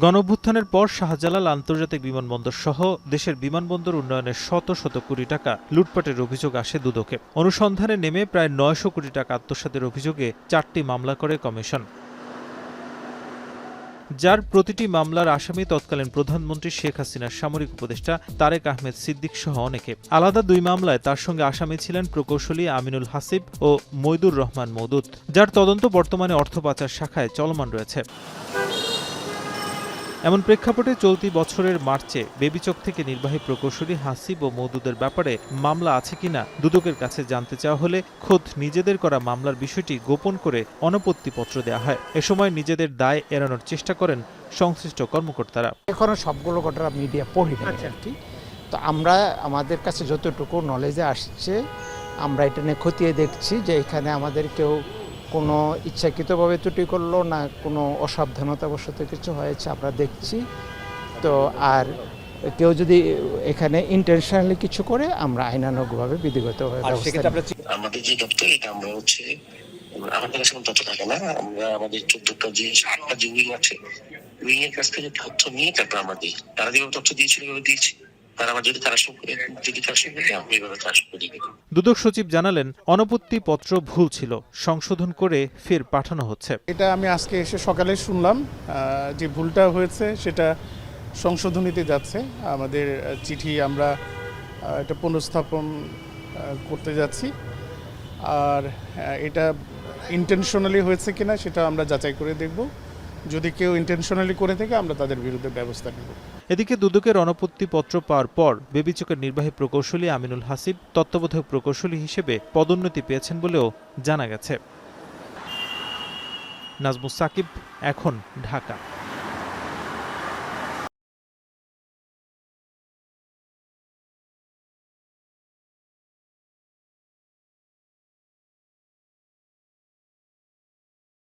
গণঅভ্যুত্থানের পর শাহজালাল আন্তর্জাতিক বিমানবন্দর সহ দেশের বিমানবন্দর উন্নয়নের শত শত কোটি টাকা লুটপাটের অভিযোগ আসে দুদকে। অনুসন্ধানে নেমে প্রায় ৯০০ কোটি টাকা আত্মসাতের অভিযোগে ৪টি মামলা করে কমিশন, যার প্রতিটি মামলার আসামি তৎকালীন প্রধানমন্ত্রী শেখ হাসিনার সামরিক উপদেষ্টা তারেক আহমেদ সিদ্দিক সহ অনেকে। আলাদা ২ মামলায় তার সঙ্গে আসামি ছিলেন প্রকৌশলী আমিনুল হাসিব ও মইদুর রহমান মওদুদ, যার তদন্ত বর্তমানে অর্থ পাচার শাখায় চলমান রয়েছে। এমন প্রেক্ষাপটে চলতি বছরের মার্চে বেবিচক থেকে নির্বাহী প্রকৌশলী হাসিব ও মওদুদের ব্যাপারে মামলা আছে কিনা দুদকের কাছে জানতে চাওয়া হলে খোদ নিজেদের করা মামলার বিষয়টি গোপন করে অনাপত্তিপত্র দেওয়া হয়। এ সময় নিজেদের দায় এড়ানোর চেষ্টা করেন সংশ্লিষ্ট কর্মকর্তারা। এখনো সবগুলো ঘটনা মিডিয়া পড়ি না আর কি। তো আমরা আমাদের কাছে যতটুকু নলেজে আসছে আমরা এটা নিয়ে খতিয়ে দেখছি যে এখানে আমাদের কেউ কোনো ইচ্ছাকৃতভাবে ত্রুটি করলো না কোনো অসাবধানতাবশত কিছু হয়েছে আমরা দেখছি। তো আর কেউ যদি এখানে ইন্টেনশনালি কিছু করে আমরা আইনানুগভাবে বিধিগতভাবে আমাদের যে দপ্তর এটা আমরা হচ্ছে আমাদের কাছে কোনো তথ্য থাকে না। আমরা আমাদের ১৪টা যে ৮টা যে উইং আছে উইং এর কাছ থেকে তথ্য নিয়ে তারপর আমরা দিই। তারা যেভাবে তথ্য দিয়েছিল এভাবে দিয়েছি। দুদক সচিব জানালেন, অনাপত্তিপত্র ভুল ছিল, সংশোধন করে ফের পাঠানো হচ্ছে। এটা আমি আজকে এসে সকালে শুনলাম যে ভুলটা হয়েছে সেটা সংশোধনীতে যাচ্ছে। আমাদের চিঠি আমরা এটা পুনঃস্থাপন করতে যাচ্ছি। আর এটা ইন্টেনশনালি হয়েছে কিনা সেটা আমরা যাচাই করে দেখব। যদি কেউ ইন্টেনশনালি করে থাকে আমরা তাদের বিরুদ্ধে ব্যবস্থা নেব। এদিকে দুদকের অনাপত্তিপত্র পাওয়ার পর বেবিচকের নির্বাহী প্রকৌশলী আমিনুল হাসিব তত্ত্বাবধায়ক প্রকৌশলী হিসেবে পদোন্নতি পেয়েছেন বলেও জানা গেছে। নাজমুস সাকিব, এখন, ঢাকা।